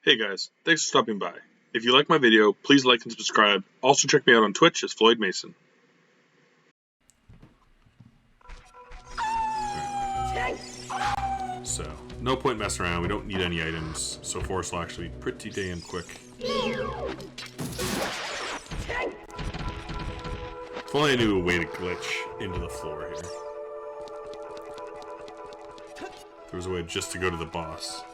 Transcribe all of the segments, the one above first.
Hey guys, thanks for stopping by. If you like my video, please like and subscribe. Also check me out on Twitch as Floyd Mason. So, no point messing around. We don't need any items, so Force will actually be pretty damn quick. If only I knew a way to glitch into the floor here. There was a way just to go to the boss.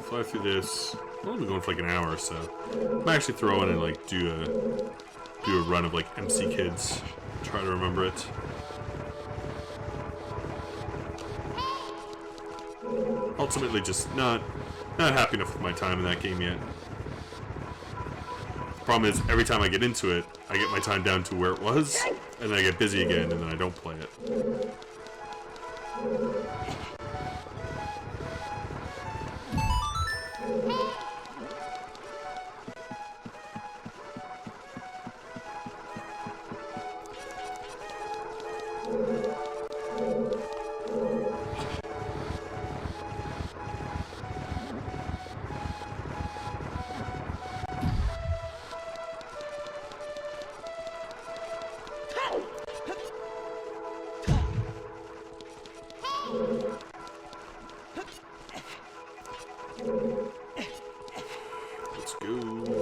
Fly through this. I've only been going for like an hour or so. I might actually throw in and like do a run of like MC Kids. Try to remember it. Ultimately, just not happy enough with my time in that game yet. The problem is, every time I get into it, I get my time down to where it was, and then I get busy again, and then I don't play it.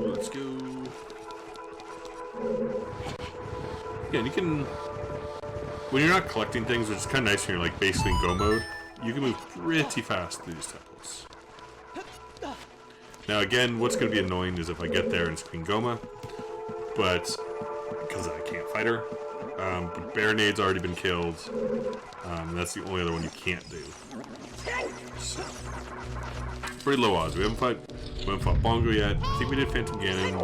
Let's go. Yeah, you can... When you're not collecting things, which is kind of nice when you're like basically in go mode, you can move pretty fast through these temples. Now again, what's going to be annoying is if I get there and it's Queen Goma, but... because I can't fight her. But Baronade's already been killed. And that's the only other one you can't do. So, pretty low odds. We haven't fought Bongo yet. I think we did Phantom Ganon.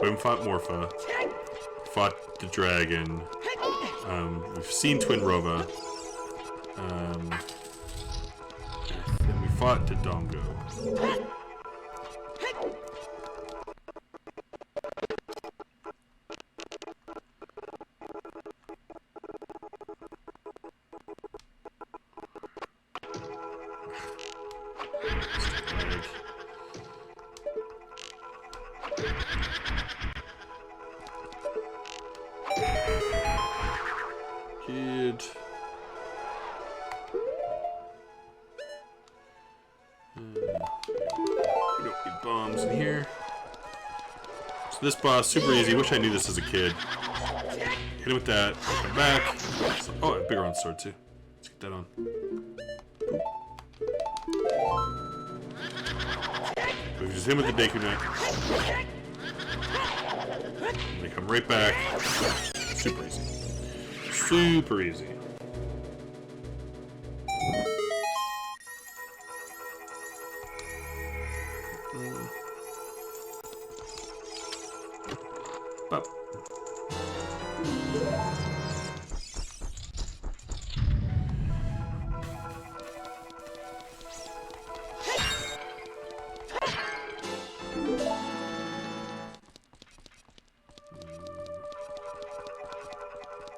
We haven't fought Morpha. Fought the dragon. We've seen Twin Rova. And we fought Dodongo. Kid. We don't need bombs in here. So this boss, super easy. Wish I knew this as a kid. Hit him with that. Come back. So, oh, a bigger on sword too. Let's get that on. We just hit him with the Deku Knife. And they come right back. Super easy. Super easy. Up.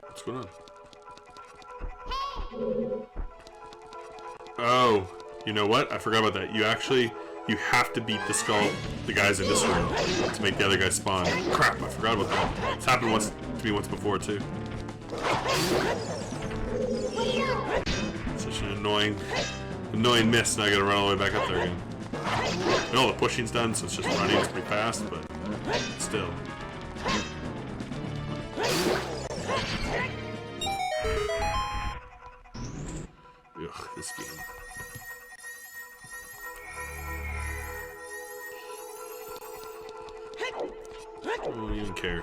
What's going on? Oh, you know what? I forgot about that. You have to beat the guys in this room to make the other guys spawn. Crap, I forgot about that. It's happened to me once before too. Such an annoying miss, and I gotta run all the way back up there again. No, the pushing's done, so it's just running. It's pretty fast, but still. Ugh, this game. I don't even care.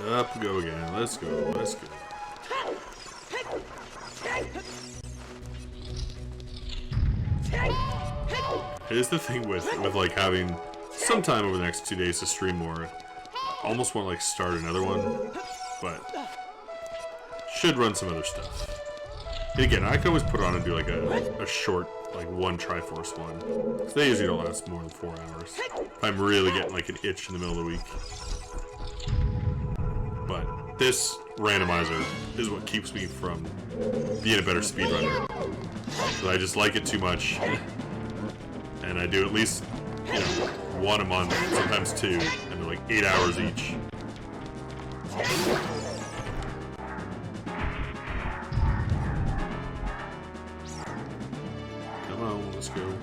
Up we go again. Let's go. Let's go. Here's the thing with like having some time over the next 2 days to stream more. I almost want to like start another one, but should run some other stuff. And again, I can always put on and do like a short, like one Triforce one. So they usually don't last more than 4 hours. If I'm really getting like an itch in the middle of the week. But this randomizer is what keeps me from being a better speedrunner. So I just like it too much. And I do at least, you know, one a month, sometimes 2, and they're like 8 hours each. Come on, let's go.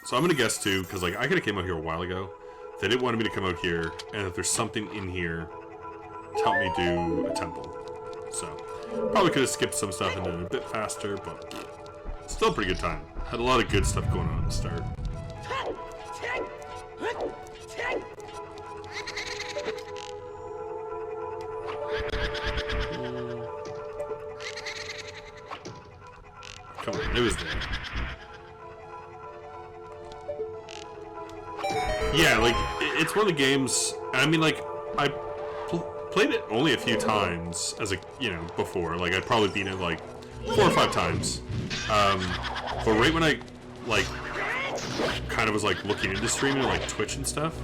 So I'm gonna guess too, because like I could have came out here a while ago. They didn't want me to come out here, and if there's something in here to help me do a temple. So probably could have skipped some stuff and done it a bit faster, but still a pretty good time. Had a lot of good stuff going on at the start. Come on, it was there. Yeah, like, it's one of the games, I mean, like, I played it only a few times as a, you know, before. Like, I'd probably beat it, like, 4 or 5 times. But right when I, like, kind of was, like, looking into streaming, like, Twitch and stuff,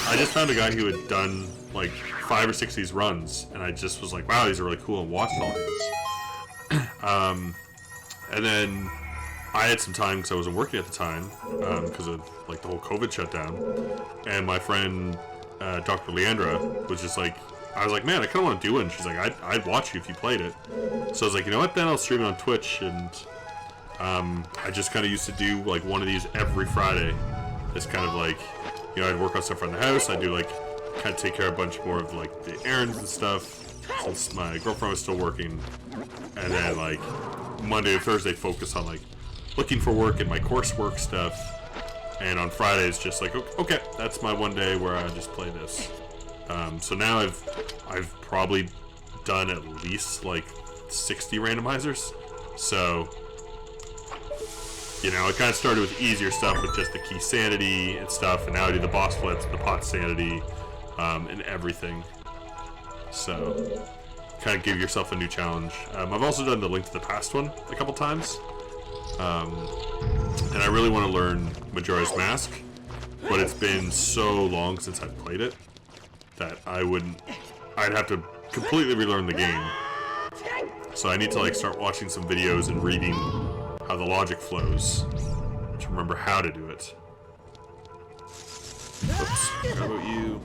I just found a guy who had done, like, 5 or 6 of these runs, and I just was like, wow, these are really cool, and watched all these. And then I had some time because I wasn't working at the time because of like the whole COVID shutdown, and my friend Dr. Leandra was just like, I was like, man, I kind of want to do it, and she's like, I'd watch you if you played it. So I was like, you know what, then I'll stream it on Twitch, and I just kind of used to do like one of these every Friday. It's kind of like, you know, I'd work on stuff around the house, I'd do like, kind of take care of a bunch more of like the errands and stuff, since my girlfriend was still working, and then like Monday to Thursday focus on like looking for work and my coursework stuff, and on Fridays just like, okay, that's my one day where I just play this. So now I've probably done at least like 60 randomizers. So, you know, it kind of started with easier stuff with just the Keysanity and stuff, and now I do the boss splits, the Potsanity, and everything. So, kind of give yourself a new challenge. I've also done the Link to the Past one a couple times. And I really want to learn Majora's Mask, but it's been so long since I've played it that I'd have to completely relearn the game. So I need to like start watching some videos and reading how the logic flows to remember how to do it. Oops, how about you?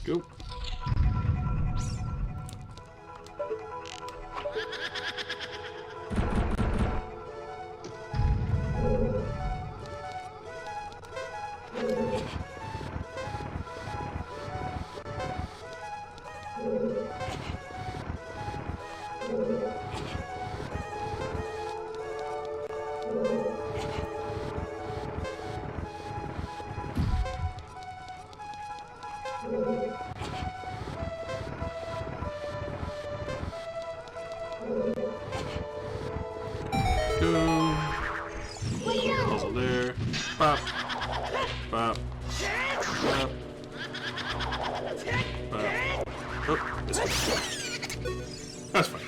Go. Go. Puzzle there. Bop. Bop. Bop. Bop. Oh, this one. That's fine.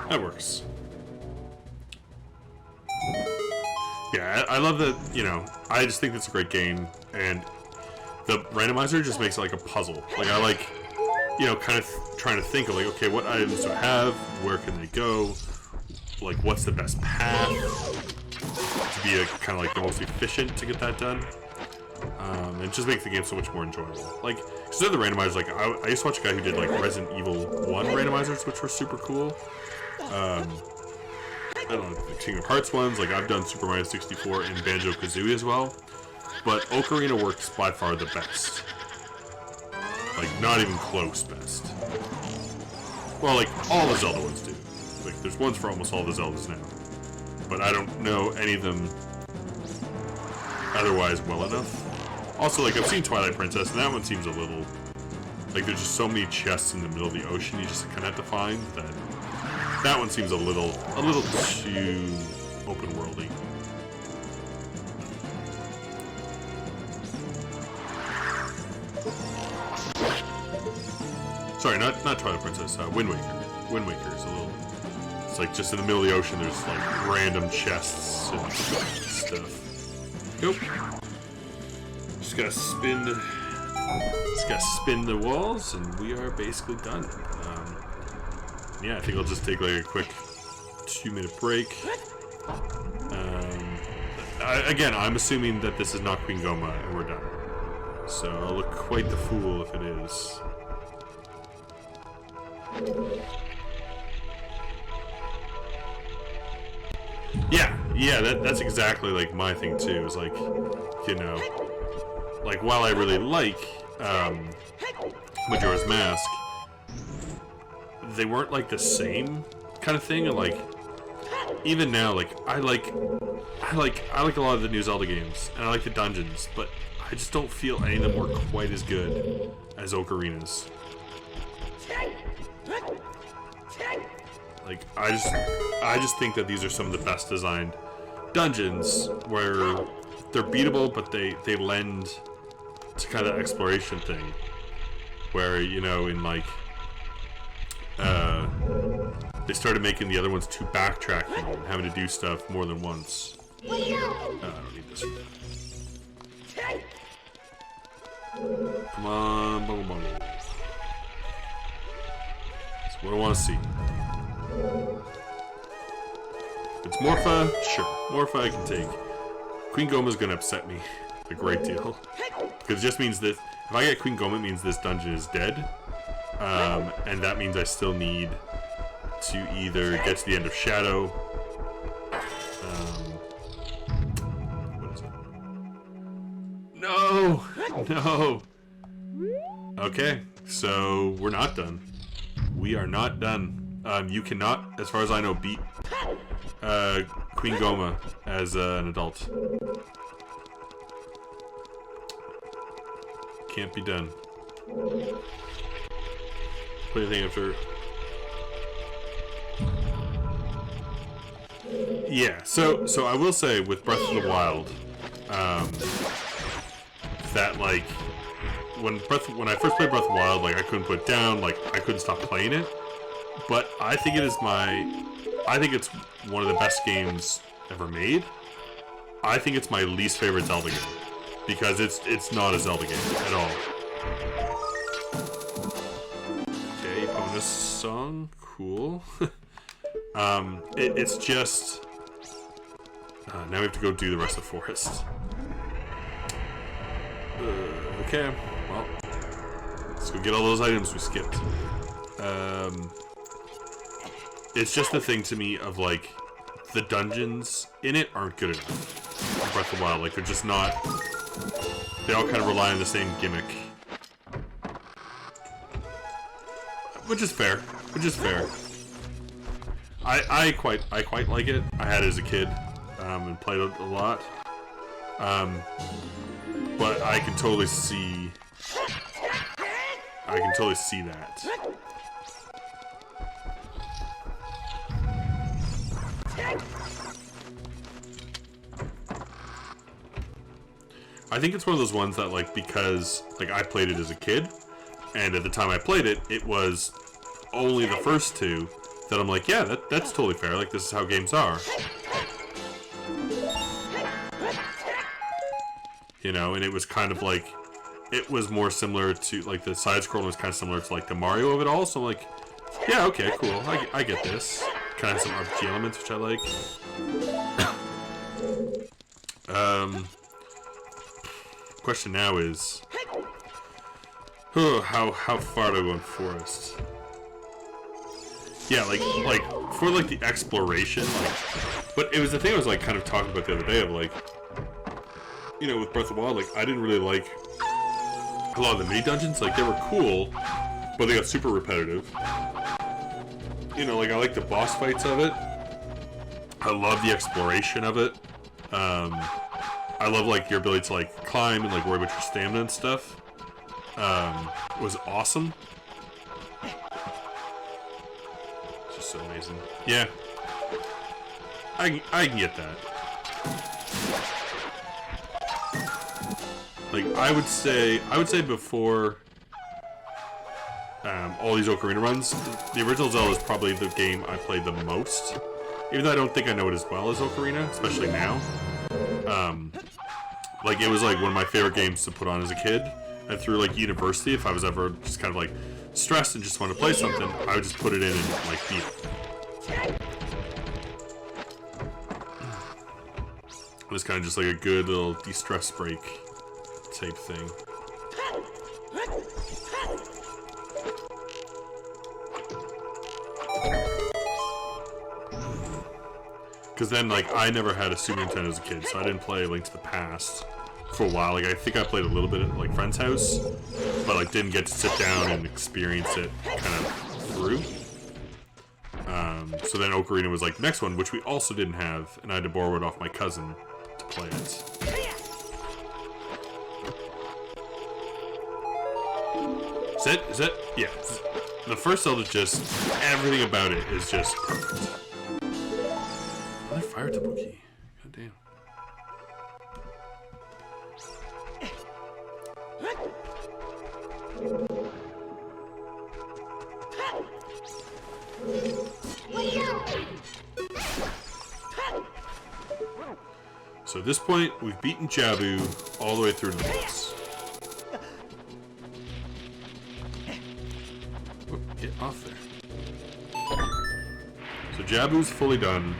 That works. Yeah, I love that, you know, I just think it's a great game, and the randomizer just makes it like a puzzle. Like, I like, you know, kind of trying to think of like, okay, what items do I have? Where can they go? Like, what's the best path to be kind of like the most efficient to get that done? It just makes the game so much more enjoyable. Like, because they're the randomizers, like, I used to watch a guy who did, like, Resident Evil 1 randomizers, which were super cool. I don't know, the Kingdom Hearts ones, like, I've done Super Mario 64 and Banjo-Kazooie as well. But Ocarina works by far the best. Like, not even close best. Well, like, all the Zelda ones do. Like, there's ones for almost all the Zeldas now. But I don't know any of them otherwise well enough. Also, like, I've seen Twilight Princess, and that one seems a little... Like, there's just so many chests in the middle of the ocean you just kind of have to find that... That one seems a little too open-worldy. Sorry, not Twilight Princess, Wind Waker. Wind Waker is a little... It's like, just in the middle of the ocean, there's, like, random chests and stuff. Nope. Just gotta spin the walls, and we are basically done. Yeah, I think I'll just take like a quick 2-minute break. Again, I'm assuming that this is not Queen Goma, and we're done. So I'll look quite the fool if it is. Yeah, that's exactly like my thing too. Is like, you know, like while I really like Majora's Mask, they weren't like the same kind of thing. And like, even now, like I like a lot of the new Zelda games, and I like the dungeons, but I just don't feel any of them were quite as good as Ocarina's. Like, I just think that these are some of the best designed dungeons, where they're beatable, but they lend to kind of exploration thing, where, you know, in like they started making the other ones too backtracking and having to do stuff more than once. I don't need this. Come on, bungle bungle. That's what I want to see. It's Morpha, sure. Morpha I can take. Queen Goma's gonna upset me a great deal. Because it just means that if I get Queen Goma, it means this dungeon is dead. And that means I still need to either get to the end of Shadow. What is it? No! No! Okay, so we're not done. We are not done. You cannot, as far as I know, beat Queen Goma as an adult. Can't be done. What do you think after? Yeah, so I will say with Breath of the Wild, that like when I first played Breath of the Wild, like I couldn't put it down, like I couldn't stop playing it. But I think it's one of the best games ever made. I think it's my least favorite Zelda game because it's not a Zelda game at all. Okay, bonus song, cool. It's just now we have to go do the rest of the forest. Okay, well, let's go get all those items we skipped. It's just the thing to me of like the dungeons in it aren't good enough. In Breath of the Wild, like they're just not. They all kind of rely on the same gimmick, which is fair. Which is fair. I quite like it. I had it as a kid and played it a lot. But I can totally see. That. I think it's one of those ones that, like, because, like, I played it as a kid, and at the time I played it, it was only the first two that I'm like, yeah, that's totally fair, like, this is how games are. You know, and it was kind of like, it was more similar to, like, the side-scrolling was kind of similar to, like, the Mario of it all, so I'm like, yeah, okay, cool, I get this. Kind of some RPG elements, which I like. question now is, how far do I go in forest? Yeah, like for like the exploration, like, but it was the thing I was like kind of talking about the other day of like, you know, with Breath of the Wild, like I didn't really like a lot of the mini dungeons. Like they were cool, but they got super repetitive. You know, like I like the boss fights of it. I love the exploration of it. I love like your ability to like climb and like worry about your stamina and stuff. Was awesome. It's just so amazing. Yeah, I can get that. Like I would say before all these Ocarina runs, the original Zelda is probably the game I played the most. Even though I don't think I know it as well as Ocarina, especially now. Like it was like one of my favorite games to put on as a kid. And through like university, if I was ever just kind of like stressed and just wanted to play something, I would just put it in and like beat it. It was kind of just like a good little de-stress break type thing. Because then, like, I never had a Super Nintendo as a kid, so I didn't play Link to the Past for a while. Like, I think I played a little bit at, like, friend's house, but, like, didn't get to sit down and experience it kind of through. So then Ocarina was, like, the next one, which we also didn't have, and I had to borrow it off my cousin to play it. Is it? Yeah. The first Zelda, just, everything about it is just perfect. Another fire temple key. God damn. So at this point, we've beaten Jabu all the way through to the boss. Oh, get off there. So Jabu's fully done.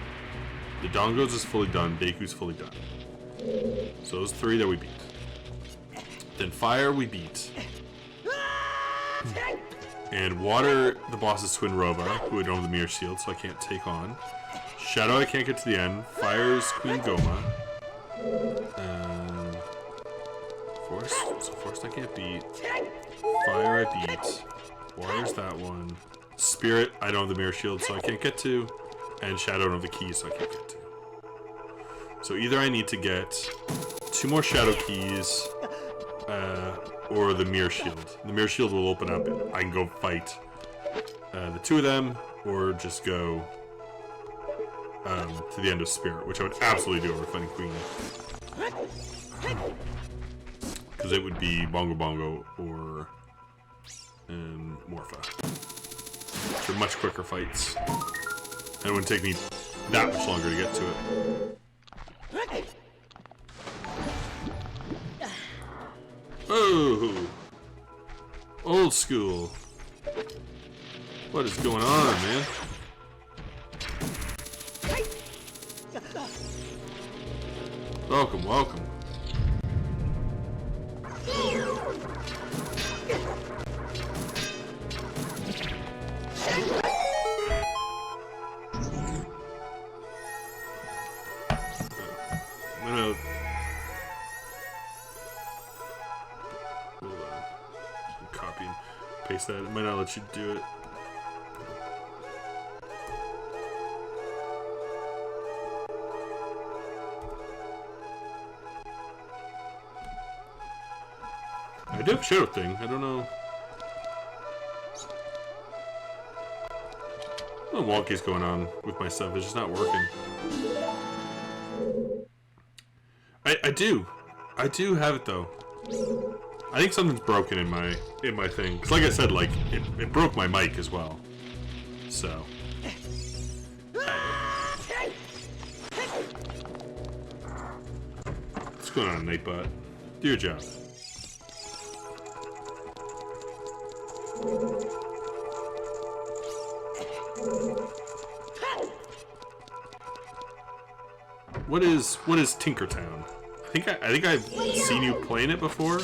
The Dongos is fully done. Deku's fully done. So those three that we beat. Then fire we beat. And water, the boss is Twin Rova, who I don't have the mirror shield, so I can't take on. Shadow, I can't get to the end. Fire is Queen Goma. Forest, so Forest I can't beat. Fire I beat. Water's that one. Spirit, I don't have the mirror shield, so I can't get to. And Shadow, I don't have the keys, so I can't get to. So either I need to get 2 more Shadow keys, or the mirror shield. The mirror shield will open up. I can go fight the 2 of them, or just go to the end of Spirit, which I would absolutely do over fighting Queen. Because it would be Bongo Bongo or Morpha. Which are much quicker fights. And it wouldn't take me that much longer to get to it. Oh! Old school. What is going on, man? Welcome, welcome. I'm gonna... Hold on. Copy and paste that. It might not let you do it. I do have a shadow thing. I don't know. I don't know what wonky's going on with my stuff. It's just not working. I do have it though. I think something's broken in my thing. Cause like I said, like it broke my mic as well. So. What's going on, Nightbot? Do your job. What is Tinkertown? I I think I've seen you playing it before.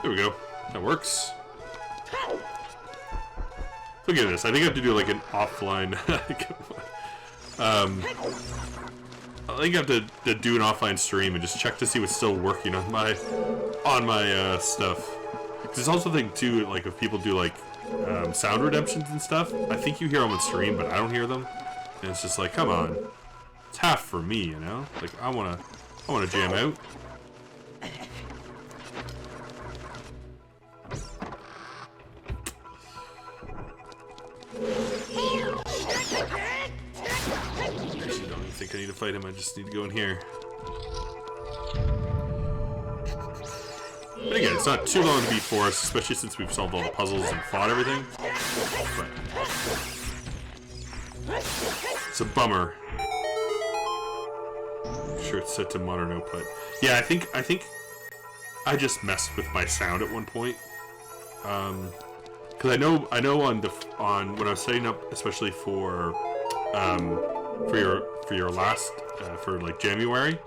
There we go. That works. Look at this. I think I have to do like an offline. I think I have to do an offline stream and just check to see what's still working on my stuff. Because there's also a thing too, like if people do like sound redemptions and stuff, I think you hear them on stream, but I don't hear them. And it's just like, come on, it's half for me, you know? Like I wanna jam out. I need to fight him, I just need to go in here. But again, it's not too long to beat for us, especially since we've solved all the puzzles and fought everything. But it's a bummer. I'm sure it's set to modern output. Yeah, I think I just messed with my sound at one point. Because I know on when I was setting up, especially for your last for like January,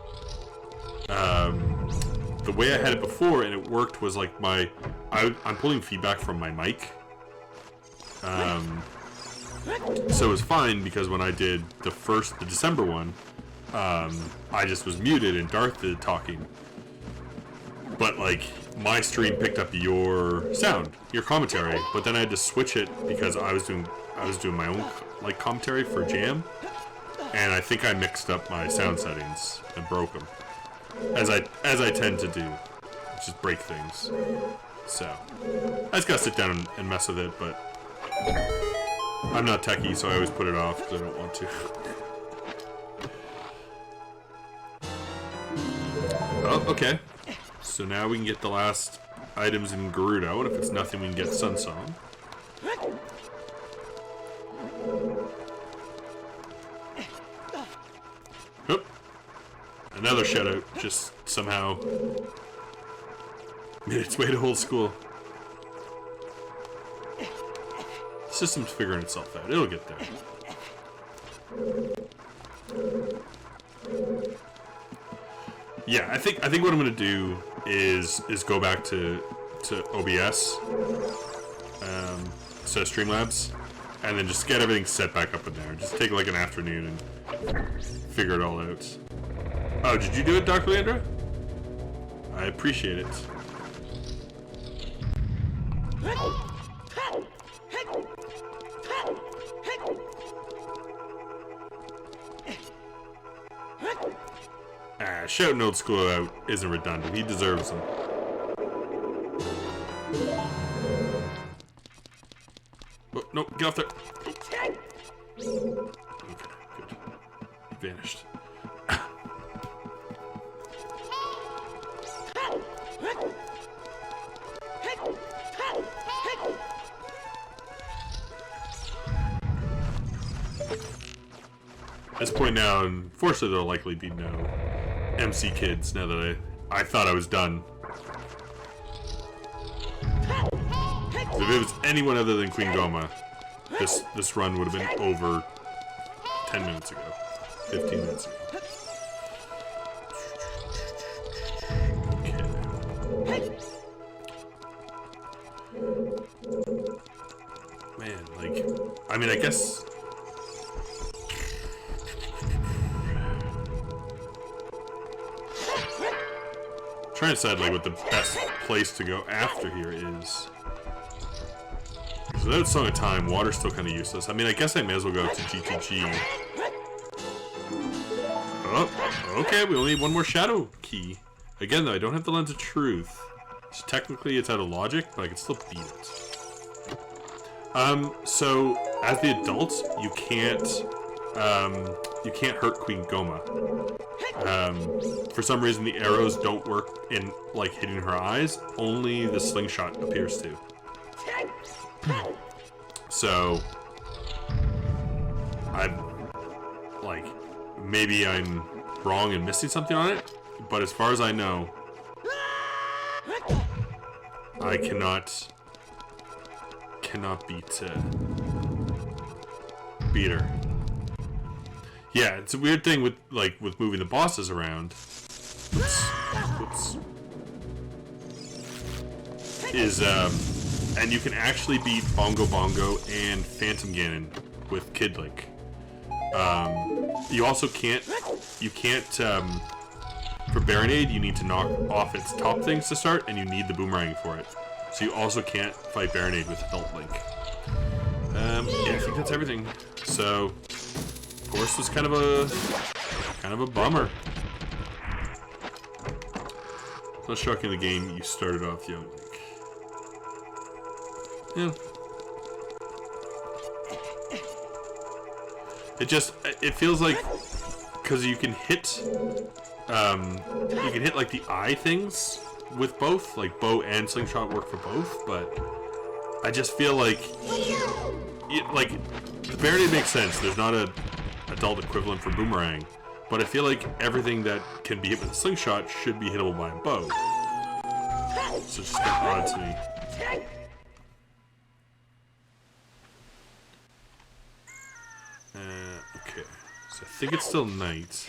the way I had it before and it worked was like I'm pulling feedback from my mic, so it was fine because when I did the December one, I just was muted and Darth did talking, but like my stream picked up your sound, your commentary, but then I had to switch it because I was doing my own like commentary for Jam. And I think I mixed up my sound settings and broke them, as I tend to do, just break things. So I just gotta sit down and mess with it, but I'm not techie, so I always put it off because I don't want to. Oh, okay. So now we can get the last items in Gerudo, and if it's nothing, we can get Sunsong. Oop. Another shutout just somehow made its way to old school. The system's figuring itself out. It'll get there. Yeah, I think what I'm gonna do is go back to OBS, so Streamlabs, and then just get everything set back up in there. Just take like an afternoon and figure it all out. Oh, did you do it, Dr. Leandra? I appreciate it. Shouting old school out isn't redundant. He deserves them. Oh, no, get off there. Okay, good. He vanished. At this point now, unfortunately, there'll likely be no MC kids now that I thought I was done. If it was anyone other than Queen Goma, this run would have been over 10 minutes ago, 15 minutes ago. Okay. Man, like, I mean, I guess. Trying to decide like what the best place to go after here is. So without Song of Time, water's still kind of useless. I mean, I guess I may as well go to GTG. Oh, okay, we only need one more shadow key. Again, though, I don't have the Lens of Truth. So technically it's out of logic, but I can still beat it. So, as the adult, you can't you can't hurt Queen Goma. For some reason, the arrows don't work in like hitting her eyes. Only the slingshot appears to. So, maybe I'm wrong and missing something on it, but as far as I know, I cannot beat her. Yeah, it's a weird thing with moving the bosses around. Oops. And you can actually beat Bongo Bongo and Phantom Ganon with Kid Link. You also can't, for Baronade, you need to knock off its top things to start, and you need the boomerang for it. So you also can't fight Baronade with Adult Link. Yeah, I think that's everything. So, of course, it's kind of a bummer. It's not shocking the game you started off young Link. Yeah. It feels like, because you can hit like the eye things with both, like bow and slingshot work for both, but I just feel like, the Baronade makes sense. There's not a adult equivalent for boomerang, but I feel like everything that can be hit with a slingshot should be hittable by a bow. So it's just kind of odd to me. Okay, so I think it's still night.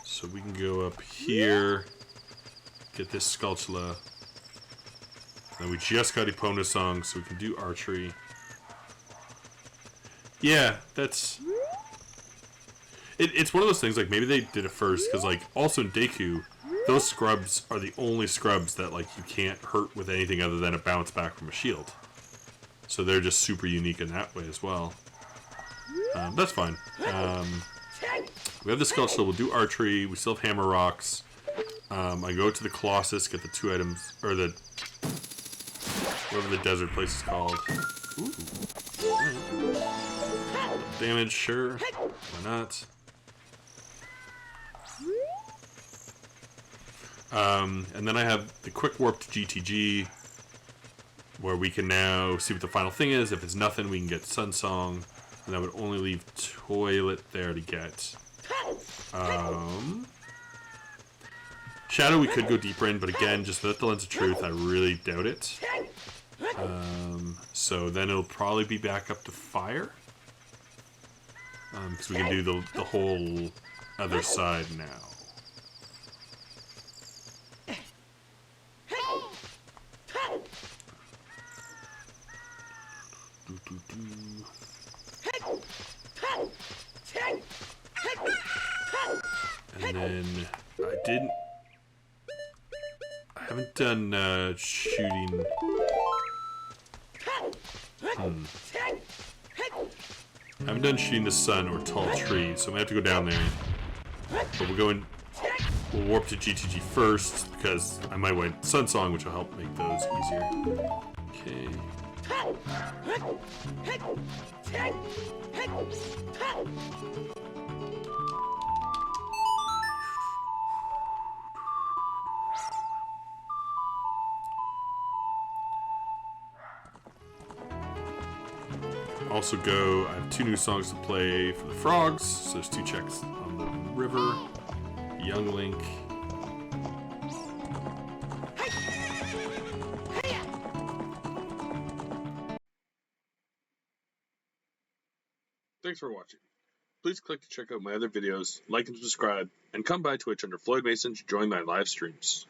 So we can go up here, get this Skulltula. Then we just got Epona Song, so we can do archery. Yeah, that's... It's one of those things, like, maybe they did it first, because, like, also in Deku, those scrubs are the only scrubs that, like, you can't hurt with anything other than a bounce back from a shield. So they're just super unique in that way as well. That's fine. We have the Skulltula, we'll do archery, we still have Hammer Rocks. I go to the Colossus, get the 2 items, or the... whatever the desert place is called. Ooh. Damage, sure. Why not? And then I have the quick warp to GTG, where we can now see what the final thing is. If it's nothing, we can get Sun Song, and that would only leave Toilet there to get. Shadow we could go deeper in, but again, just without the Lens of Truth, I really doubt it. So then it'll probably be back up to Fire. Because we can do the whole other side now. And then I haven't done shooting. I haven't done shooting the sun or tall trees, so I'm gonna have to go down there. But we'll warp to GTG first, because I might want Sun Song, which will help make those easier. Okay. Also I have 2 new songs to play for the frogs, so there's 2 checks on the river. Young Link. Thanks for watching. Please click to check out my other videos, like and subscribe, and come by Twitch under Floyd Mason to join my live streams.